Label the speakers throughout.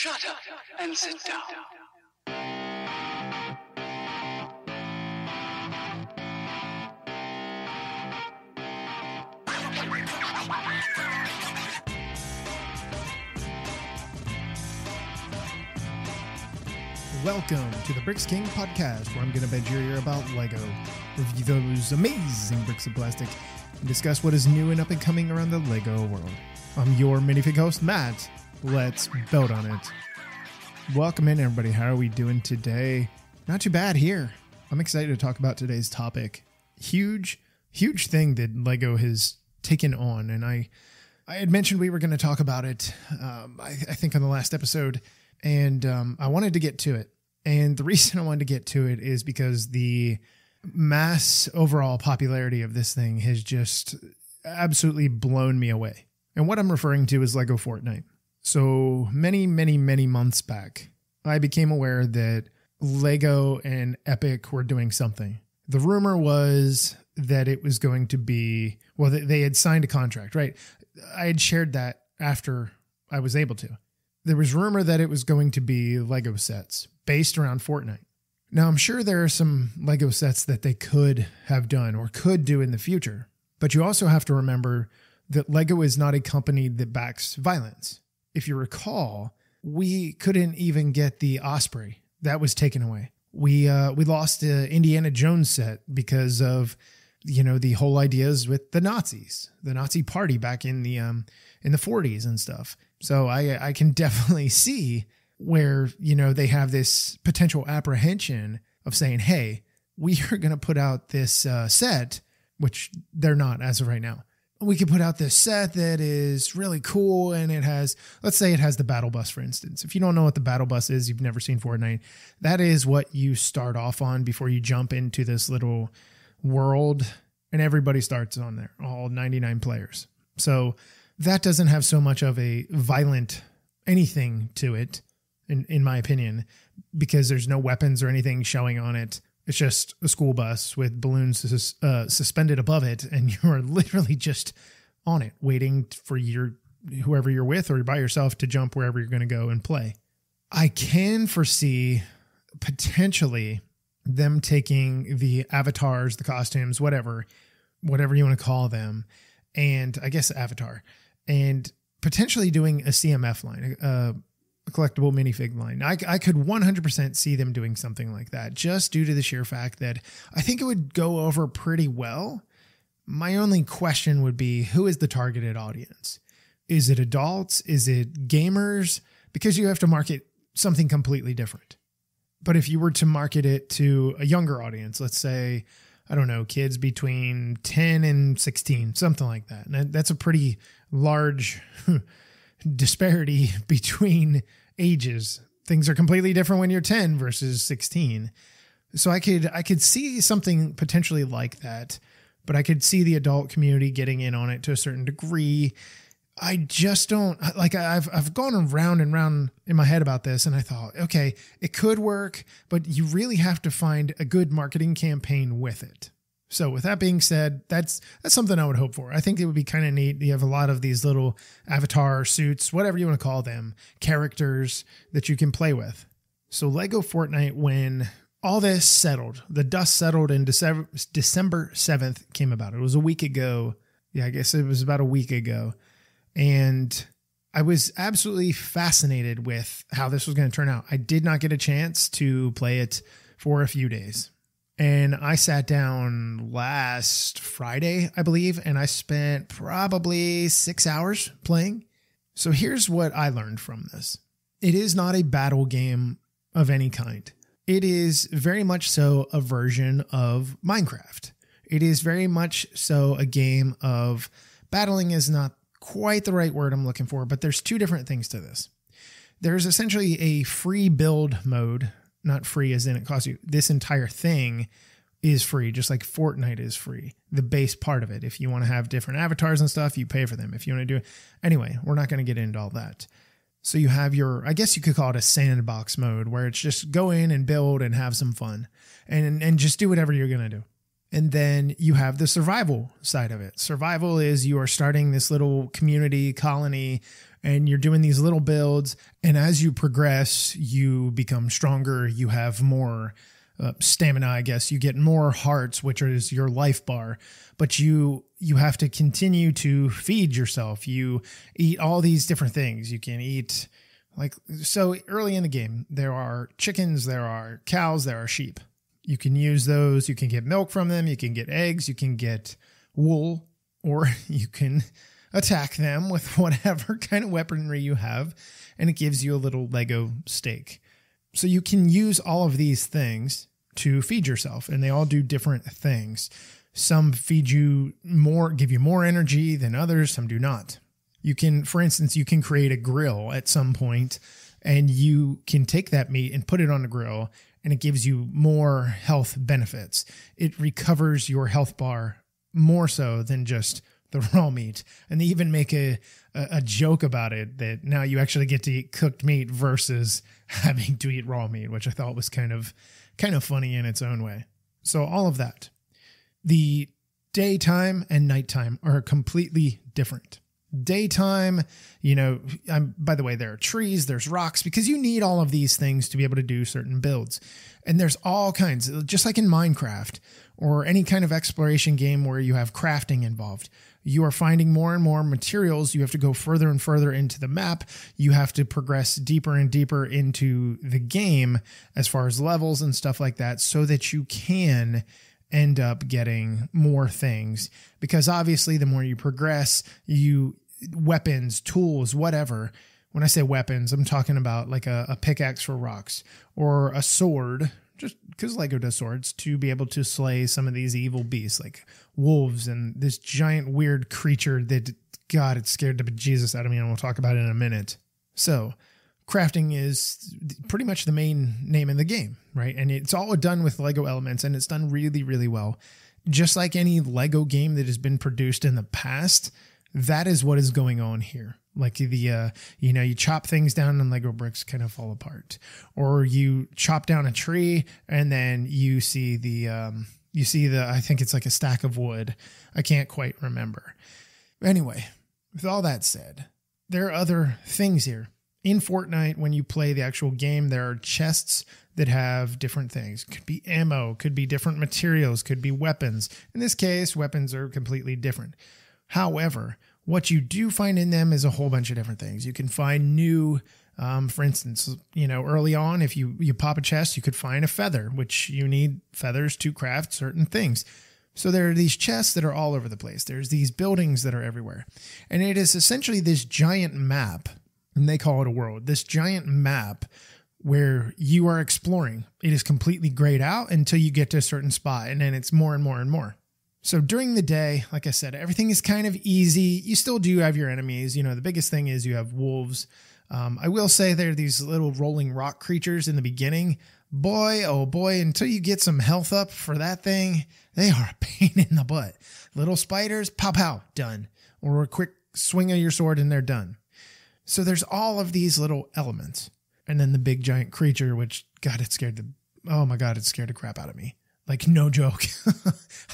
Speaker 1: Shut up and sit down.
Speaker 2: Welcome to the Bricks King podcast, where I'm going to bend your ear about LEGO, review those amazing bricks of plastic, and discuss what is new and up and coming around the LEGO world. I'm your minifig host, Matt. Let's build on it. Welcome in, everybody. How are we doing today? Not too bad here. I'm excited to talk about today's topic. Huge thing that LEGO has taken on, and I had mentioned we were going to talk about it, I think on the last episode, and I wanted to get to it. And the reason I wanted to get to it is because the mass overall popularity of this thing has just absolutely blown me away. And what I'm referring to is LEGO Fortnite. So many months back, I became aware that LEGO and Epic were doing something. The rumor was that it was going to be, well, they had signed a contract, right? I had shared that after I was able to. There was rumor that it was going to be LEGO sets based around Fortnite. Now, I'm sure there are some LEGO sets that they could have done or could do in the future, but you also have to remember that LEGO is not a company that backs violence. If you recall, we couldn't even get the Osprey. That was taken away. We lost the Indiana Jones set because of, the whole ideas with the Nazis, the Nazi party back in the 40s and stuff. So I can definitely see where, they have this potential apprehension of saying, hey, we are going to put out this set, which they're not as of right now. We could put out this set that is really cool, and it has, let's say it has the battle bus, for instance. If you don't know what the battle bus is, you've never seen Fortnite, that is what you start off on before you jump into this little world, and everybody starts on there, all 99 players. So that doesn't have so much of a violent anything to it, in my opinion, because there's no weapons or anything showing on it. It's just a school bus with balloons suspended above it, and you're literally just on it, waiting for whoever you're with or by yourself to jump wherever you're going to go and play. I can foresee potentially them taking the avatars, the costumes, whatever you want to call them, and I guess Avatar, and potentially doing a CMF line, a collectible minifig line. I could 100% see them doing something like that, just due to the sheer fact that I think it would go over pretty well. My only question would be, who is the targeted audience? Is it adults? Is it gamers? Because you have to market something completely different. But if you were to market it to a younger audience, let's say, I don't know, kids between 10 and 16, something like that. And that's a pretty large disparity between ages. Things are completely different when you're 10 versus 16. So I could see something potentially like that, but I could see the adult community getting in on it to a certain degree. I just don't like, I've gone around and round in my head about this, and I thought, okay, it could work, but you really have to find a good marketing campaign with it. So with that being said, that's something I would hope for. I think it would be kind of neat. You have a lot of these little avatar suits, whatever you want to call them, characters that you can play with. So LEGO Fortnite, when all this settled, the dust settled in December 7th came about. It was a week ago. Yeah, I guess it was about a week ago. And I was absolutely fascinated with how this was going to turn out. I did not get a chance to play it for a few days. And I sat down last Friday, I believe, and I spent probably 6 hours playing. So here's what I learned from this. It is not a battle game of any kind. It is very much so a version of Minecraft. It is very much so a game of battling is not quite the right word I'm looking for, but there's two different things to this. There's essentially a free build mode. Not free as in it costs you. This entire thing is free, just like Fortnite is free. The base part of it. If you want to have different avatars and stuff, you pay for them. If you want to do it. Anyway, we're not going to get into all that. So you have I guess you could call it a sandbox mode, where it's just go in and build and have some fun and just do whatever you're going to do. And then you have the survival side of it. Survival is you are starting this little community colony and you're doing these little builds. And as you progress, you become stronger. You have more stamina, I guess. You get more hearts, which is your life bar. But you have to continue to feed yourself. You eat all these different things. You can eat, so early in the game, there are chickens, there are cows, there are sheep. You can use those. You can get milk from them. You can get eggs. You can get wool, or you can attack them with whatever kind of weaponry you have. And it gives you a little Lego steak. So you can use all of these things to feed yourself, and they all do different things. Some feed you more, give you more energy than others. Some do not. You can, for instance, you can create a grill at some point, and you can take that meat and put it on the grill, and it gives you more health benefits. It recovers your health bar more so than just the raw meat. And they even make a joke about it, that now you actually get to eat cooked meat versus having to eat raw meat, which I thought was kind of funny in its own way. So all of that. The daytime and nighttime are completely different. Daytime, by the way, there are trees, there's rocks, because you need all of these things to be able to do certain builds. And there's all kinds, just like in Minecraft or any kind of exploration game where you have crafting involved. You are finding more and more materials. You have to go further and further into the map. You have to progress deeper and deeper into the game as far as levels and stuff like that, so that you can end up getting more things. Because obviously the more you progress, weapons, tools, whatever. When I say weapons, I'm talking about like a pickaxe for rocks, or a sword, just because Lego does swords, to be able to slay some of these evil beasts like wolves and this giant weird creature that, God, it scared the bejesus out of me, and we'll talk about it in a minute. So crafting is pretty much the main name in the game, right? And it's all done with Lego elements, and it's done really, really well. Just like any Lego game that has been produced in the past, that is what is going on here. Like you chop things down and Lego bricks kind of fall apart, or you chop down a tree and then you see I think it's like a stack of wood. I can't quite remember. Anyway, with all that said, there are other things here. In Fortnite, when you play the actual game, there are chests that have different things. Could be ammo, could be different materials, could be weapons. In this case, weapons are completely different. However, what you do find in them is a whole bunch of different things. You can find new, for instance, early on, if you pop a chest, you could find a feather, which you need feathers to craft certain things. So there are these chests that are all over the place. There's these buildings that are everywhere. And it is essentially this giant map, and they call it a world, this giant map where you are exploring. It is completely grayed out until you get to a certain spot, and then it's more and more and more. So during the day, like I said, everything is kind of easy. You still do have your enemies. The biggest thing is you have wolves. I will say there are these little rolling rock creatures in the beginning. Boy, oh boy, until you get some health up for that thing, they are a pain in the butt. Little spiders, pow, pow, done. Or a quick swing of your sword and they're done. So there's all of these little elements. And then the big giant creature, which, God, it scared the crap out of me. Like, no joke.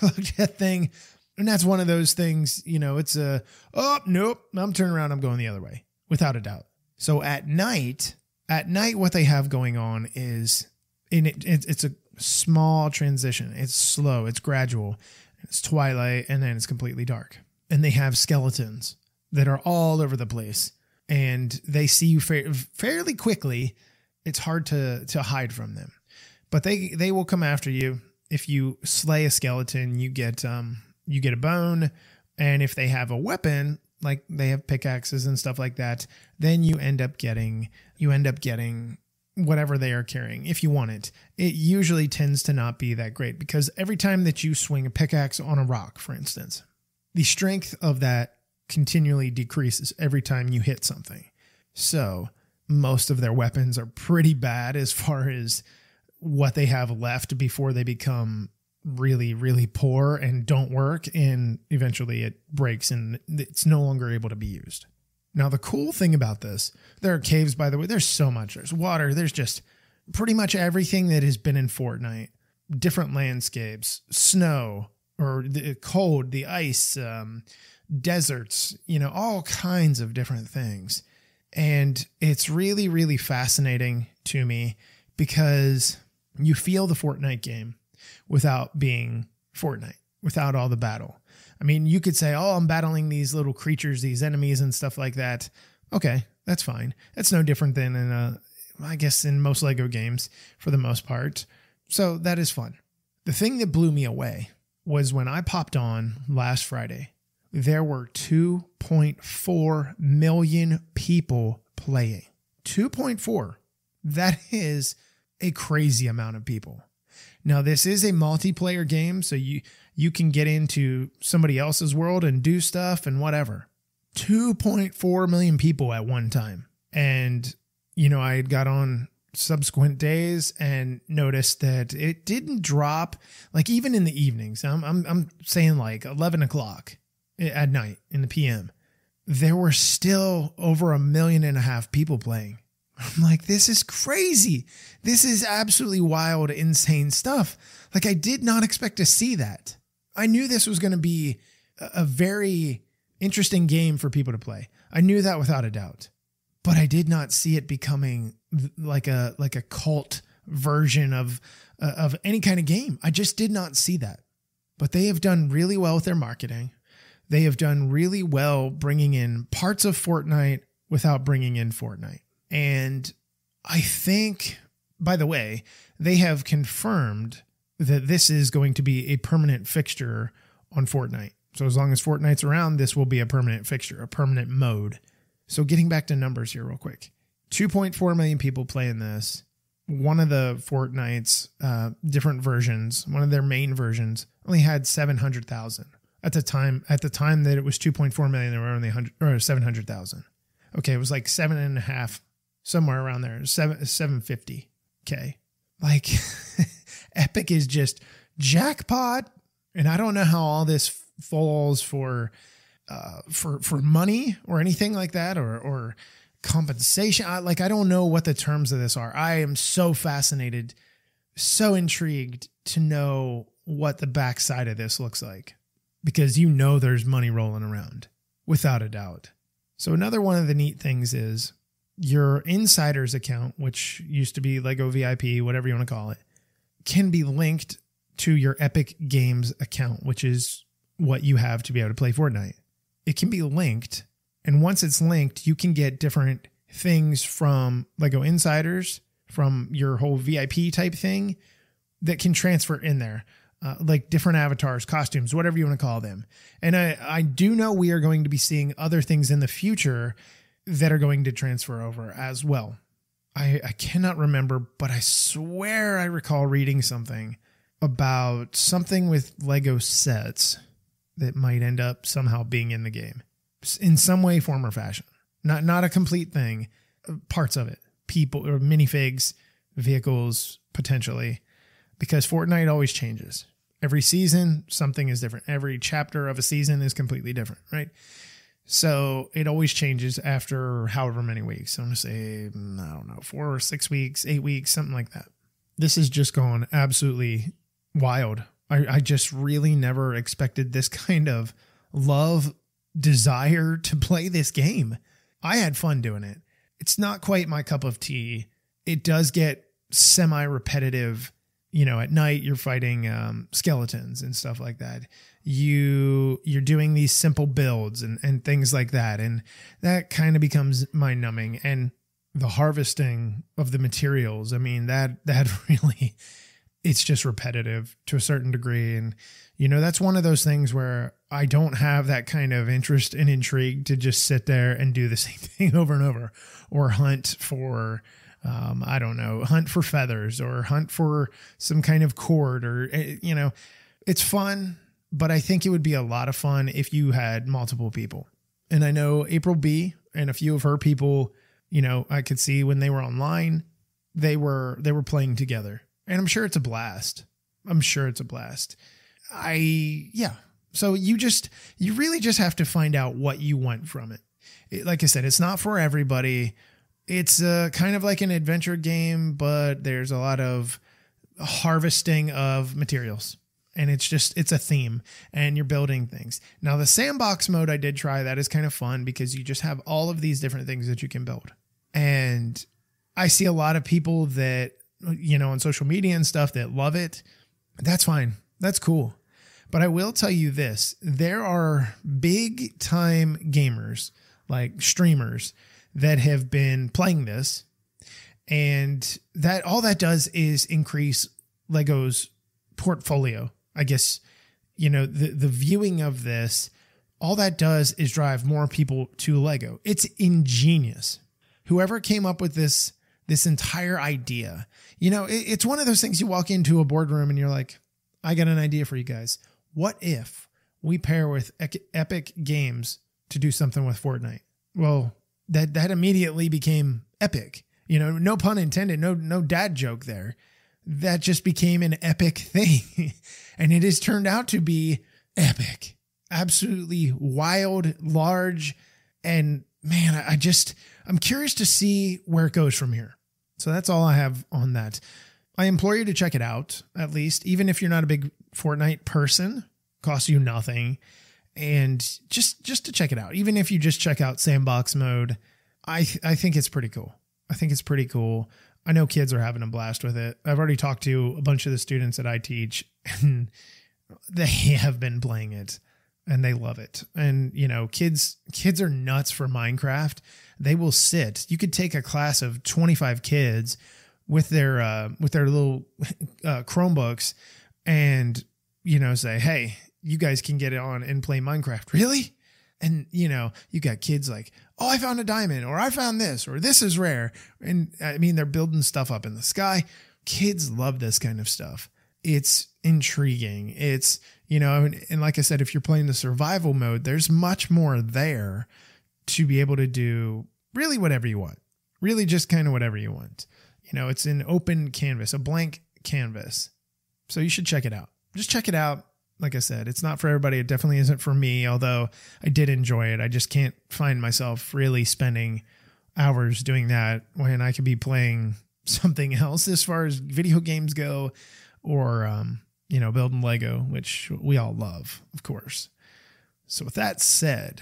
Speaker 2: I looked at that thing, and that's one of those things, it's nope, I'm turning around, I'm going the other way, without a doubt. So at night, what they have going on is, it's a small transition. It's slow, it's gradual, it's twilight, and then it's completely dark. And they have skeletons that are all over the place, and they see you fairly quickly. It's hard to hide from them, but they will come after you. If you slay a skeleton, you get a bone, and if they have a weapon, like they have pickaxes and stuff like that, then you end up getting whatever they are carrying if you want it. It usually tends to not be that great, because every time that you swing a pickaxe on a rock, for instance, the strength of that continually decreases every time you hit something. So most of their weapons are pretty bad as far as what they have left before they become really, really poor and don't work, and eventually it breaks and it's no longer able to be used. Now, the cool thing about this, there are caves, by the way. There's so much. There's water. There's just pretty much everything that has been in Fortnite different landscapes, snow or the cold, the ice, deserts, all kinds of different things. And it's really, really fascinating to me because you feel the Fortnite game without being Fortnite, without all the battle. I mean, you could say, oh, I'm battling these little creatures, these enemies and stuff like that. Okay, that's fine. That's no different than I guess in most LEGO games for the most part. So that is fun. The thing that blew me away was when I popped on last Friday, there were 2.4 million people playing. 2.4. That is a crazy amount of people. Now, this is a multiplayer game, so you can get into somebody else's world and do stuff and whatever. 2.4 million people at one time. And, I had got on subsequent days and noticed that it didn't drop, like even in the evenings. I'm saying like 11 o'clock at night in the PM. There were still over 1.5 million people playing. I'm like, this is crazy. This is absolutely wild, insane stuff. Like, I did not expect to see that. I knew this was going to be a very interesting game for people to play. I knew that without a doubt, but I did not see it becoming like a cult version of any kind of game. I just did not see that, but they have done really well with their marketing. They have done really well bringing in parts of Fortnite without bringing in Fortnite. And I think, by the way, they have confirmed that this is going to be a permanent fixture on Fortnite. So as long as Fortnite's around, this will be a permanent fixture, a permanent mode. So getting back to numbers here real quick. 2.4 million people playing this. One of the Fortnite's different versions, one of their main versions, only had 700,000. At the time that it was 2.4 million, there were only 700,000. Okay, it was like 7.5, somewhere around there, 750K. Like, Epic is just jackpot. And I don't know how all this falls for money or anything like that, or compensation. I don't know what the terms of this are. I am so fascinated, so intrigued to know what the backside of this looks like, because there's money rolling around without a doubt. So another one of the neat things is your insider's account, which used to be LEGO VIP, whatever you want to call it, can be linked to your Epic Games account, which is what you have to be able to play Fortnite. It can be linked, and once it's linked, you can get different things from LEGO Insiders, from your whole VIP type thing that can transfer in there. Like different avatars, costumes, whatever you want to call them. And I do know we are going to be seeing other things in the future that are going to transfer over as well. I cannot remember, but I swear I recall reading something about something with Lego sets that might end up somehow being in the game in some way, form, or fashion. Not a complete thing, parts of it, people or minifigs, vehicles, potentially, because Fortnite always changes. Every season, something is different. Every chapter of a season is completely different, right? So it always changes after however many weeks. I'm going to say, I don't know, 4 or 6 weeks, 8 weeks, something like that. This has just gone absolutely wild. I just really never expected this kind of love, desire to play this game. I had fun doing it. It's not quite my cup of tea. It does get semi-repetitive. At night you're fighting skeletons and stuff like that. You're doing these simple builds and things like that. And that kind of becomes mind numbing. And the harvesting of the materials, I mean, that really, it's just repetitive to a certain degree. And, that's one of those things where I don't have that kind of interest and intrigue to just sit there and do the same thing over and over, or hunt for, I don't know, hunt for feathers or hunt for some kind of cord, or, it's fun, but I think it would be a lot of fun if you had multiple people. And I know April B and a few of her people, I could see when they were online, they were playing together, and I'm sure it's a blast. So you really just have to find out what you want from it. Like I said, it's not for everybody. It's kind of like an adventure game, but there's a lot of harvesting of materials. And it's a theme, and you're building things. Now, the sandbox mode I did try, that is kind of fun because you just have all of these different things that you can build. And I see a lot of people that, on social media and stuff that love it. That's fine. That's cool. But I will tell you this, there are big time gamers, like streamers, that have been playing this, and that all that does is increase Lego's portfolio. I guess, the viewing of this, all that does is drive more people to Lego. It's ingenious. Whoever came up with this entire idea, it's one of those things you walk into a boardroom and you're like, I got an idea for you guys. What if we pair with Epic Games to do something with Fortnite? Well, that immediately became epic. No pun intended, no dad joke there. That just became an epic thing. And it has turned out to be epic, absolutely wild, large. And man, I'm curious to see where it goes from here. So that's all I have on that. I implore you to check it out, at least, even if you're not a big Fortnite person, costs you nothing. And just to check it out, even if you just check out sandbox mode, I think it's pretty cool. I think it's pretty cool. I know kids are having a blast with it. I've already talked to a bunch of the students that I teach, and they have been playing it and they love it. And, kids are nuts for Minecraft. They will sit. You could take a class of 25 kids with their little Chromebooks and, say, hey, you guys can get it on and play Minecraft. Really? And, you got kids like, oh, I found a diamond, or I found this, or this is rare. And I mean, they're building stuff up in the sky. Kids love this kind of stuff. It's intriguing. It's, and like I said, if you're playing the survival mode, there's much more there to be able to do really whatever you want. Really just kind of whatever you want. It's an open canvas, a blank canvas. So you should check it out. Just check it out. Like I said, it's not for everybody. It definitely isn't for me, although I did enjoy it. I just can't find myself really spending hours doing that when I could be playing something else as far as video games go, or, building Lego, which we all love, of course. So with that said,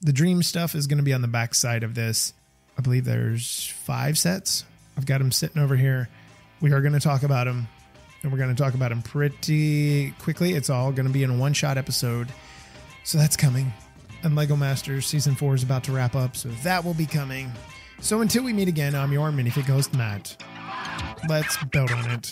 Speaker 2: the dream stuff is going to be on the back side of this. I believe there's 5 sets. I've got them sitting over here. We are going to talk about them. And we're going to talk about them pretty quickly. It's all going to be in a one-shot episode. So that's coming. And LEGO Masters Season 4 is about to wrap up, so that will be coming. So until we meet again, I'm your minifig host, Matt. Let's build on it.